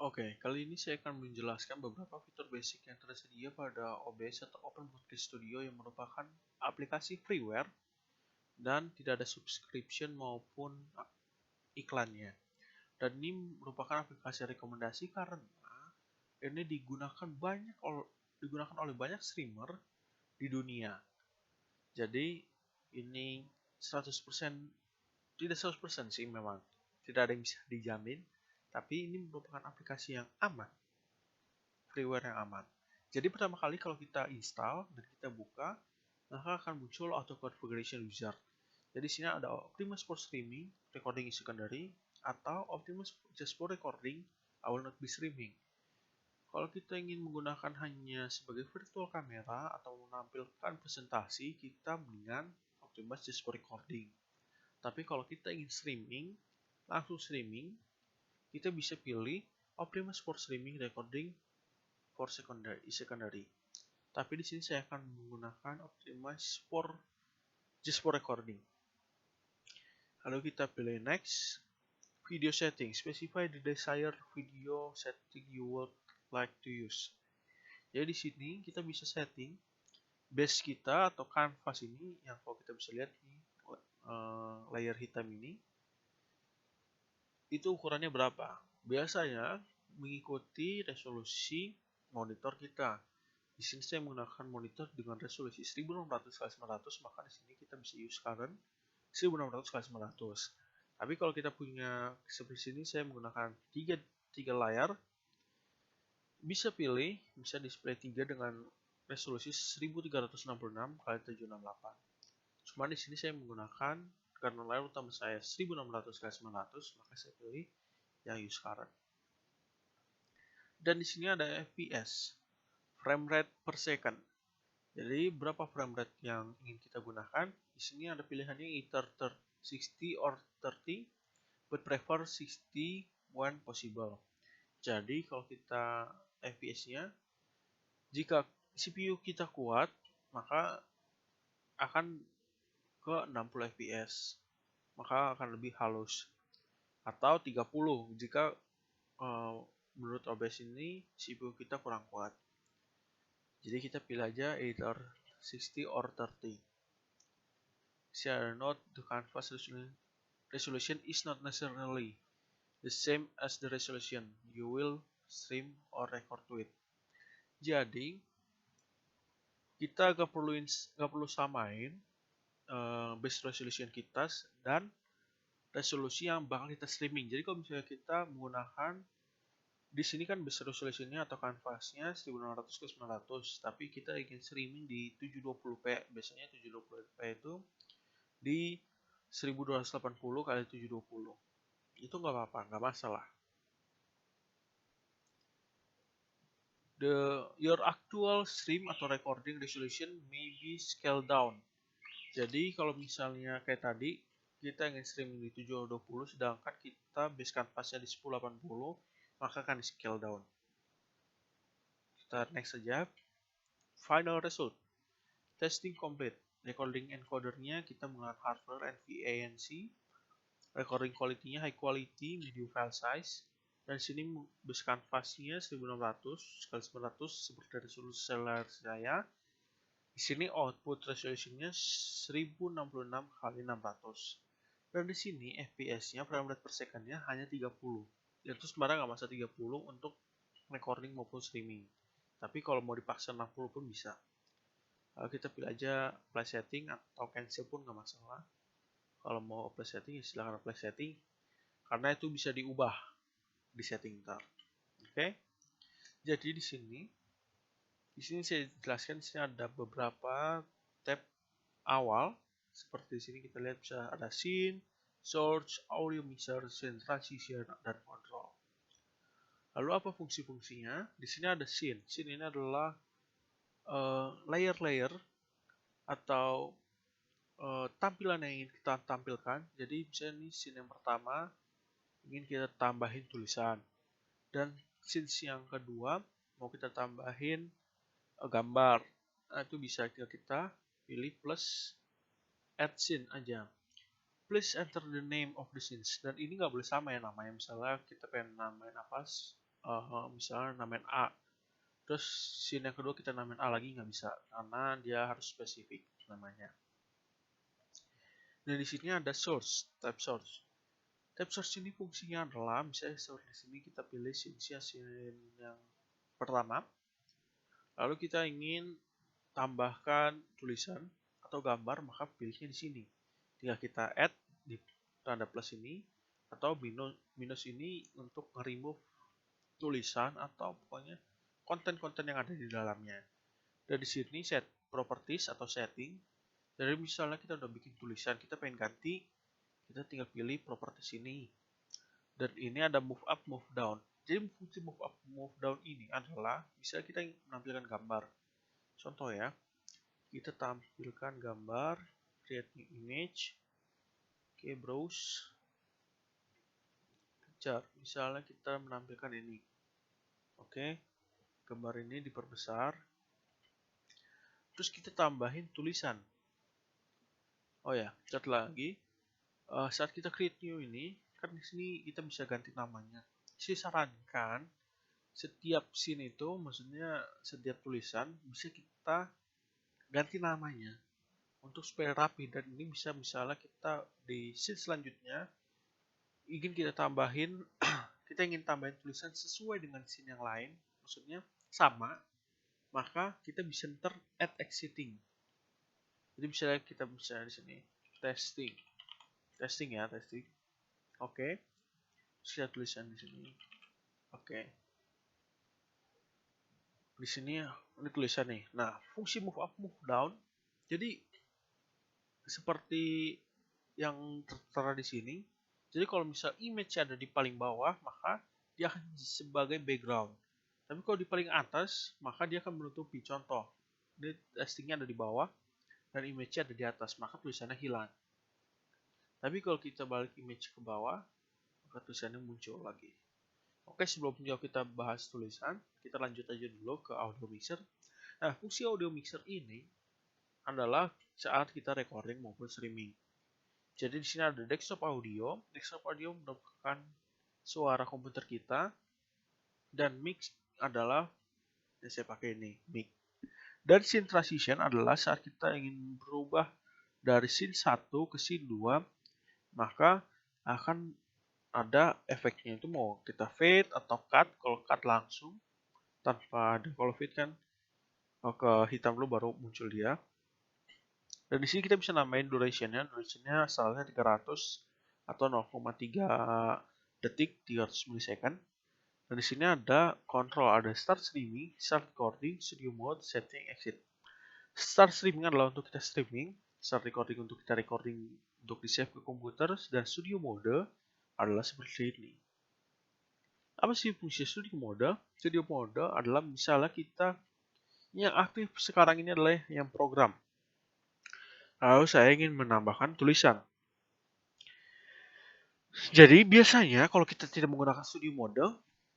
Oke, kali ini saya akan menjelaskan beberapa fitur basic yang tersedia pada OBS atau Open Broadcast Studio yang merupakan aplikasi freeware dan tidak ada subscription maupun iklannya. Dan ini merupakan aplikasi rekomendasi karena ini digunakan oleh banyak streamer di dunia. Jadi ini 100% tidak 100% sih memang. Tidak ada yang bisa dijamin, tapi ini merupakan aplikasi yang aman, freeware yang aman. Jadi pertama kali kalau kita install dan kita buka, maka akan muncul auto configuration wizard. Jadi sini ada Optimus for streaming, recording is secondary, atau Optimus just for recording, I will not be streaming. Kalau kita ingin menggunakan hanya sebagai virtual kamera atau menampilkan presentasi, kita mendingan Optimus just for recording. Tapi kalau kita ingin streaming, langsung streaming, kita bisa pilih Optimus for streaming, recording for secondary. Tapi di sini saya akan menggunakan Optimize for just for recording. Lalu kita pilih next. Video setting. Specify the desired video setting you would like to use. Jadi di sini kita bisa setting base kita atau canvas ini yang kalau kita bisa lihat di layer hitam ini itu ukurannya berapa. Biasanya mengikuti resolusi monitor kita. Di sini saya menggunakan monitor dengan resolusi 1600x900, maka di sini kita bisa use current 1600x900. Tapi kalau kita punya seperti ini, saya menggunakan 3 layar. Bisa display 3 dengan resolusi 1366x768. Cuma di sini saya menggunakan karena layar utama saya 1600x900, maka saya pilih yang use current. Dan di sini ada FPS, frame rate per second. Jadi berapa frame rate yang ingin kita gunakan? Di sini ada pilihannya either 60 or 30, but prefer 60 when possible. Jadi kalau kita FPS-nya, jika CPU kita kuat, maka akan ke 60 fps, maka akan lebih halus. Atau 30 jika menurut OBS ini CPU kita kurang kuat. Jadi kita pilih aja either 60 or 30. Share note, the canvas resolution is not necessarily the same as the resolution you will stream or record with. Jadi kita gak perlu samain base resolution kita dan resolusi yang bakal kita streaming. Jadi kalau misalnya kita menggunakan di sini kan base resolutionnya atau canvasnya 1600x900, tapi kita ingin streaming di 720p. Biasanya 720p itu di 1280x720. Itu nggak apa-apa, nggak masalah. Your actual stream atau recording resolution may be scaled down. Jadi kalau misalnya kayak tadi kita ingin streaming di 720, sedangkan kita base canvasnya di 1080, maka akan di scale down. Kita next saja. Final result. Testing complete. Recording encodernya kita menggunakan hardware NVANC. Recording quality-nya high quality, medium file size. Dan sini base canvasnya 1600x900 seperti resolusi seluler saya. Di sini output resolusinya 1066x600. Dan di sini FPS-nya frame rate per second-nya hanya 30. Itu sebenarnya nggak masa 30 untuk recording maupun streaming. Tapi kalau mau dipaksa 60 pun bisa. Kita pilih aja apply setting atau cancel pun nggak masalah. Kalau mau apply setting ya silahkan apply setting, karena itu bisa diubah di setting ntar. Oke. Jadi di sini saya jelaskan, di sini ada beberapa tab awal. Seperti di sini kita lihat bisa ada scene, source, audio mixer, scene transition, dan control. Lalu apa fungsi-fungsinya? Di sini ada scene. Scene ini adalah layer-layer atau tampilan yang ingin kita tampilkan. Jadi misalnya ini scene yang pertama ingin kita tambahin tulisan, dan scene yang kedua mau kita tambahin gambar. Nah, itu bisa kita pilih plus add scene aja. Please enter the name of the scenes. Dan ini nggak boleh sama ya namanya. Misalnya kita pengen namain apa, misalnya namain A, terus scene yang kedua kita namain A lagi nggak bisa karena dia harus spesifik namanya. Dan di sini ada source, type source. Type source ini fungsinya adalah misalnya di sini kita pilih scene yang pertama, lalu kita ingin tambahkan tulisan atau gambar, maka pilihnya di sini. Tinggal kita add di tanda plus ini atau minus ini untuk nge-remove tulisan atau pokoknya konten-konten yang ada di dalamnya. Dan di sini set properties atau setting. Dari misalnya kita udah bikin tulisan, kita pengen ganti, kita tinggal pilih properties ini. Dan ini ada move up, move down. Jadi fungsi move up, move down ini adalah misalnya kita menampilkan gambar. Contoh ya, kita tampilkan gambar, create new image. Oke, browse. Kejar. Misalnya kita menampilkan ini. Oke, gambar ini diperbesar. Terus kita tambahin tulisan. Oh ya, cat lagi. Saat kita create new ini, kan di sini kita bisa ganti namanya. Saya sarankan setiap scene itu, maksudnya setiap tulisan bisa kita ganti namanya untuk supaya rapi. Dan ini bisa misalnya kita di scene selanjutnya ingin kita tambahin, kita ingin tambahin tulisan sesuai dengan scene yang lain, maksudnya sama, maka kita bisa enter add exiting. Jadi misalnya kita bisa di sini testing ya, testing. Oke. Terus kita tulisan di sini. Oke. Di sini ini tulisan nih. Nah, fungsi move up, move down. Jadi seperti yang tertera di sini. Jadi kalau misal image ada di paling bawah, maka dia akan sebagai background. Tapi kalau di paling atas, maka dia akan menutupi. Contoh, ini testingnya ada di bawah dan image-nya ada di atas, maka tulisannya hilang. Tapi kalau kita balik image ke bawah, maka tulisannya muncul lagi. Oke, sebelum kita bahas tulisan, kita lanjut aja dulu ke audio mixer. Nah, fungsi audio mixer ini adalah saat kita recording maupun streaming. Jadi di sini ada desktop audio. Desktop audio merupakan suara komputer kita, dan mix adalah yang saya pakai ini, mic. Dan scene transition adalah saat kita ingin berubah dari scene 1 ke scene 2, maka akan ada efeknya, itu mau kita fade atau cut. Kalau cut langsung tanpa ada, kalau fade kan ke hitam dulu baru muncul dia. Dan di sini kita bisa nambahin durationnya asalnya 300 atau 0,3 detik, 300 milisecond. Dan di sini ada control, ada start streaming, start recording, studio mode, setting, exit. Start streaming adalah untuk kita streaming, start recording untuk kita recording untuk di save ke komputer, dan studio mode adalah seperti ini. Apa sih fungsi studio mode? Studio mode adalah misalnya kita yang aktif sekarang ini adalah yang program. Lalu saya ingin menambahkan tulisan. Jadi biasanya kalau kita tidak menggunakan studio mode,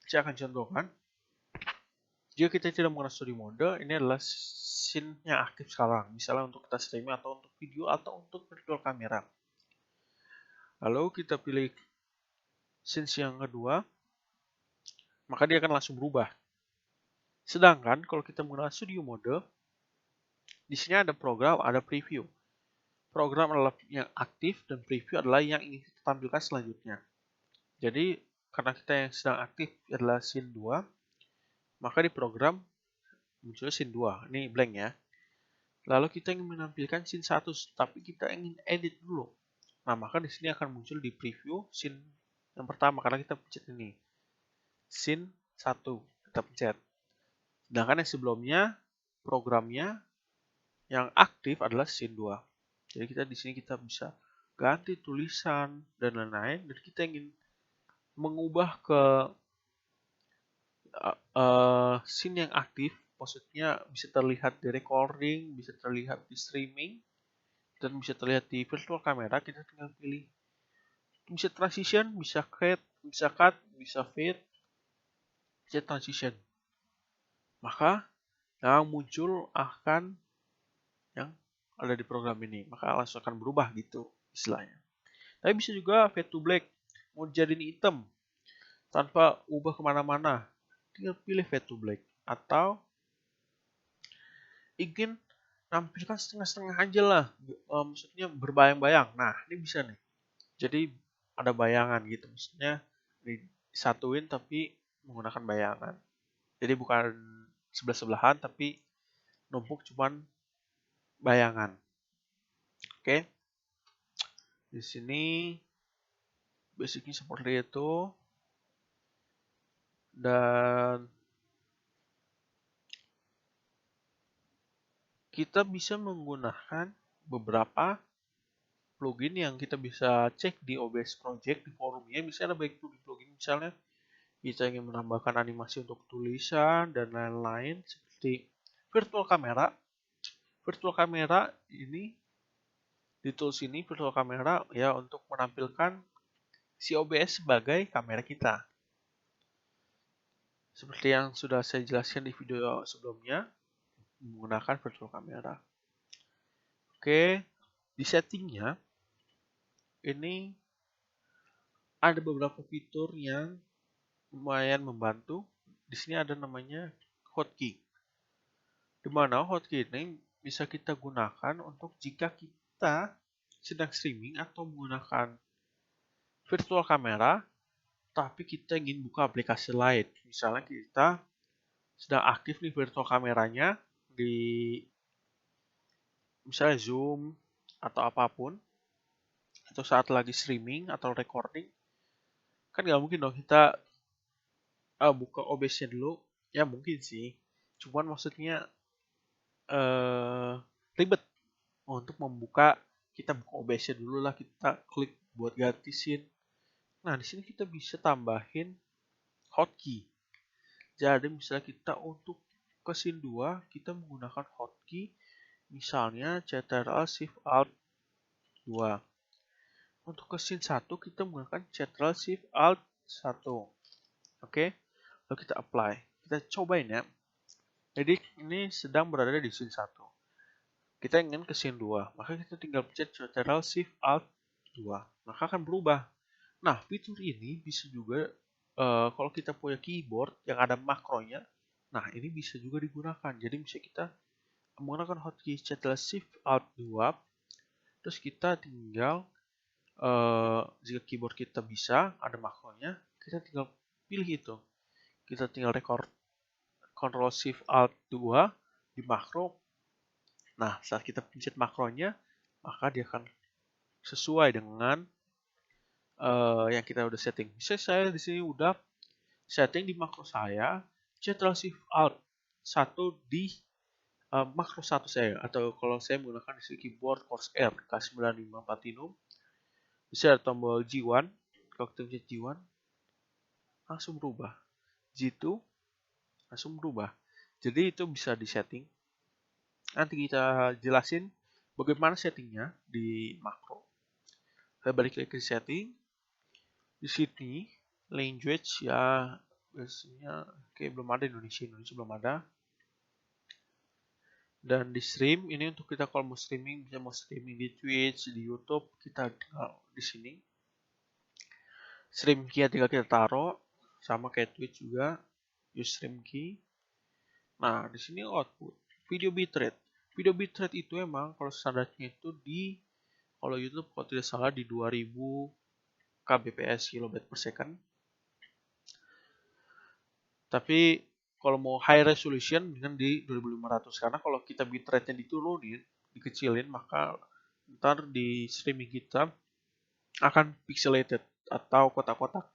saya akan contohkan. Jika kita tidak menggunakan studio mode, ini adalah scene yang aktif sekarang. Misalnya untuk kita streaming atau untuk video atau untuk virtual kamera. Lalu kita pilih scene yang kedua, maka dia akan langsung berubah. Sedangkan kalau kita menggunakan studio mode, di sini ada program, ada preview. Program adalah yang aktif dan preview adalah yang ingin kita tampilkan selanjutnya. Jadi karena kita yang sedang aktif adalah scene 2, maka di program muncul scene 2. Ini blank ya. Lalu kita ingin menampilkan scene 1, tapi kita ingin edit dulu. Nah, maka di sini akan muncul di preview scene yang pertama karena kita pencet ini. Scene 1, kita pencet. Sedangkan yang sebelumnya programnya yang aktif adalah scene 2. Jadi kita di sini kita bisa ganti tulisan dan lain-lain, dan kita ingin mengubah ke scene yang aktif, maksudnya bisa terlihat di recording, bisa terlihat di streaming, dan bisa terlihat di virtual kamera. Kita tinggal pilih, bisa transition, bisa cut, bisa fade, bisa transition. Maka yang muncul akan yang ada di program ini, maka langsung akan berubah gitu istilahnya. Tapi bisa juga fade to black, mau jadiin hitam tanpa ubah kemana-mana. tinggal pilih fade to black. Atau ingin nampilkan setengah-setengah aja lah, maksudnya berbayang-bayang. Nah, ini bisa nih. Jadi ada bayangan gitu, maksudnya disatuin tapi menggunakan bayangan. Jadi bukan sebelah-sebelahan tapi numpuk cuman bayangan. Oke. Di sini basicnya seperti itu. Dan kita bisa menggunakan beberapa plugin yang kita bisa cek di OBS Project di forumnya. Misalnya ada baik plugin misalnya kita ingin menambahkan animasi untuk tulisan dan lain-lain seperti virtual camera. Virtual camera ini di tools ini virtual camera ya untuk menampilkan si OBS sebagai kamera kita. Seperti yang sudah saya jelaskan di video sebelumnya, menggunakan virtual camera. Oke, di settingnya ini ada beberapa fitur yang lumayan membantu. Di sini ada namanya hotkey. Di mana hotkey ini bisa kita gunakan untuk jika kita sedang streaming atau menggunakan virtual camera, tapi kita ingin buka aplikasi lain. Misalnya kita sedang aktif nih virtual kameranya di misalnya Zoom atau apapun, atau saat lagi streaming atau recording, kan nggak mungkin dong kita buka OBS-nya dulu. Ya mungkin sih, cuman maksudnya ribet untuk membuka. Kita buka OBS-nya dulu lah, kita klik buat ganti scene. Nah, di sini kita bisa tambahin hotkey. Jadi misalnya kita untuk ke scene 2 kita menggunakan hotkey misalnya Ctrl Shift Alt 2. Untuk ke scene 1 kita menggunakan Ctrl Shift Alt 1. Oke. Lalu kita apply. Kita cobain ya. Jadi ini sedang berada di scene 1. Kita ingin ke scene 2, maka kita tinggal pencet Ctrl Shift Alt 2. Maka akan berubah. Nah, fitur ini bisa juga kalau kita punya keyboard yang ada makronya, nah ini bisa juga digunakan. Jadi bisa kita menggunakan hotkey Ctrl Shift Alt 2, terus kita tinggal jika keyboard kita bisa ada makronya, kita tinggal pilih itu. Kita tinggal record Ctrl Shift Alt 2 di makro. Nah, saat kita pencet makronya, maka dia akan sesuai dengan yang kita udah setting. Misalnya saya di sini udah setting di makro saya, Ctrl Shift Alt 1 di makro 1 saya, atau kalau saya menggunakan di keyboard Corsair K95 Platinum, bisa ada tombol G1. Kalau kita pencet G1, langsung berubah. G2 langsung berubah. Jadi itu bisa disetting. Nanti kita jelasin bagaimana settingnya di makro. Saya balik lagi ke setting. Di sini language ya biasanya kayak belum ada Indonesia belum ada. Dan di stream ini untuk kita kalau mau streaming, bisa mau streaming di Twitch, di YouTube, kita tinggal di sini. Stream key tinggal kita taruh sama kayak Twitch juga, use stream key. Nah, di sini output video bitrate. Video bitrate itu emang kalau standarnya itu di kalau YouTube kalau tidak salah di 2000 kbps kilobit per second. Tapi kalau mau high resolution dengan di 2500, karena kalau kita bitrate-nya diturunin, dikecilin, maka ntar di streaming kita akan pixelated atau kotak-kotak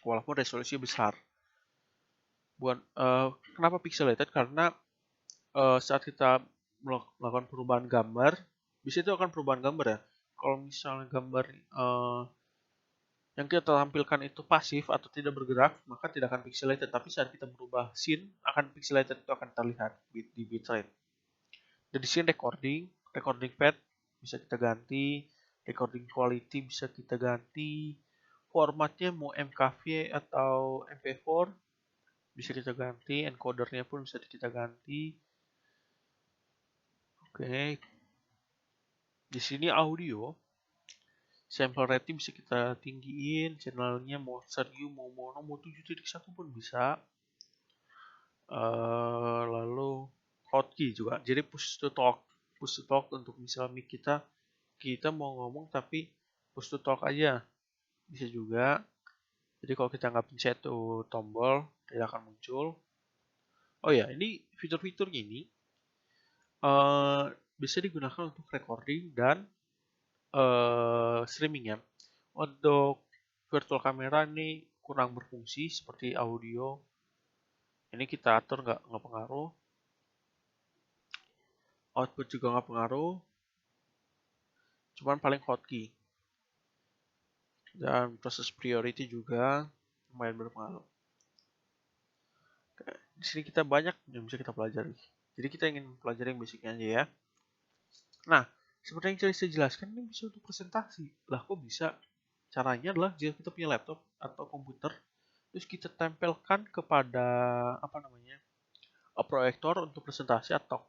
walaupun resolusi besar. Kenapa pixelated? Karena saat kita melakukan perubahan gambar, bisa itu akan perubahan gambar ya. Kalau misalnya gambar yang kita tampilkan itu pasif atau tidak bergerak, maka tidak akan pixelated. Tapi saat kita berubah scene, akan pixelated, itu akan terlihat di bitrate. Dari sini recording pad bisa kita ganti, recording quality bisa kita ganti, formatnya mau MKV atau MP4 bisa kita ganti, encodernya pun bisa kita ganti. Oke. Di sini audio Sample rate bisa kita tinggiin, channelnya mau seriu, mau mono, mau 7.1 pun bisa. Lalu hotkey juga, jadi push to talk untuk misalnya kita mau ngomong tapi push to talk aja bisa juga. Jadi kalau kita nggak pencet tuh tombol tidak akan muncul. Oh ya, ini fitur-fiturnya ini bisa digunakan untuk recording dan streaming ya. Untuk virtual kamera ini kurang berfungsi seperti audio. Ini kita atur nggak pengaruh. Output juga nggak pengaruh. Cuman paling hotkey. Dan proses priority juga lumayan berpengaruh. Oke, di sini kita banyak yang bisa kita pelajari. Jadi kita ingin pelajari yang basicnya aja ya. Nah, seperti yang saya jelaskan ini bisa untuk presentasi. Lah kok bisa? Caranya adalah jika kita punya laptop atau komputer, terus kita tempelkan kepada proyektor untuk presentasi atau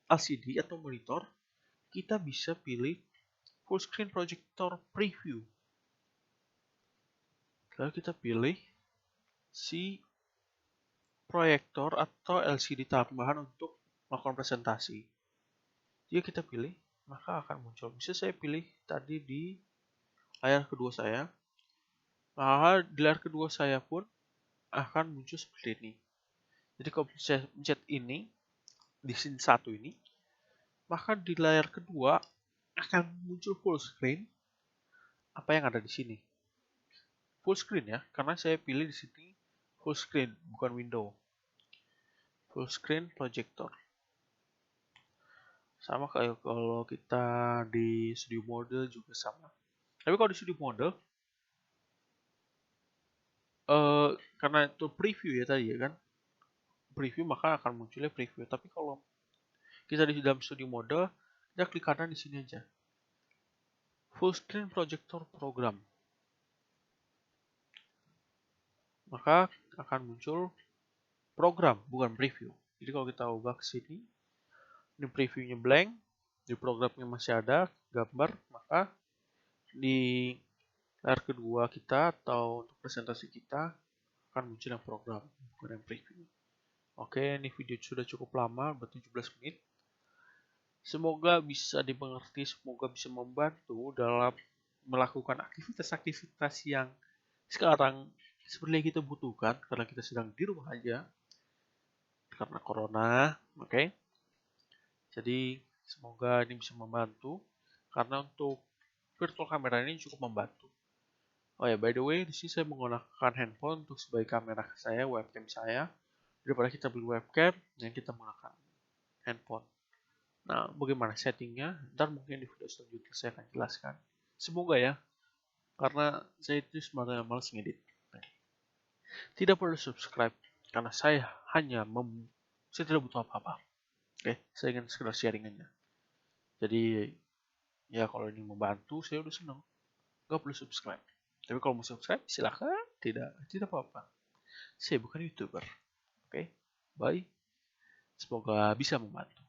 LCD atau monitor, kita bisa pilih full screen projector preview. Lalu kita pilih si proyektor atau LCD tambahan untuk melakukan presentasi. Jika kita pilih, maka akan muncul. Bisa saya pilih tadi di layar kedua saya. Maka di layar kedua saya pun akan muncul seperti ini. Jadi kalau saya pencet ini, di scene 1 ini, maka di layar kedua akan muncul full screen apa yang ada di sini. Full screen ya, karena saya pilih di sini full screen, bukan window. Full screen projector. Sama kayak kalau kita di studio model juga sama. Tapi kalau di studio model, karena itu preview ya tadi ya kan, preview maka akan munculnya preview. Tapi kalau kita di dalam studio model, kita klik kanan di sini aja. Full screen projector program. Maka akan muncul program, bukan preview. Jadi kalau kita ubah ke sini, ini previewnya blank, di programnya masih ada gambar, maka di layar kedua kita atau untuk presentasi kita akan muncul yang program, bukan yang preview. Oke, ini video sudah cukup lama, ber 17 menit. Semoga bisa dimengerti, semoga bisa membantu dalam melakukan aktivitas-aktivitas yang sekarang seperti yang kita butuhkan karena kita sedang di rumah aja karena corona. Oke. Jadi semoga ini bisa membantu karena untuk virtual kamera ini cukup membantu. Oh ya, by the way, di sini saya menggunakan handphone untuk sebagai kamera saya, webcam saya. Daripada kita beli webcam, yang kita menggunakan handphone. Nah, bagaimana settingnya? Ntar mungkin di video selanjutnya saya akan jelaskan. Semoga ya, karena saya itu sebenarnya malas ngedit. Tidak perlu subscribe, karena saya saya tidak butuh apa-apa. Oke, saya ingin sekedar sharing aja. Jadi, ya kalau ini membantu, saya udah senang. Gak perlu subscribe. Tapi kalau mau subscribe, silakan. Tidak apa-apa. Saya bukan YouTuber. Oke, bye. Semoga bisa membantu.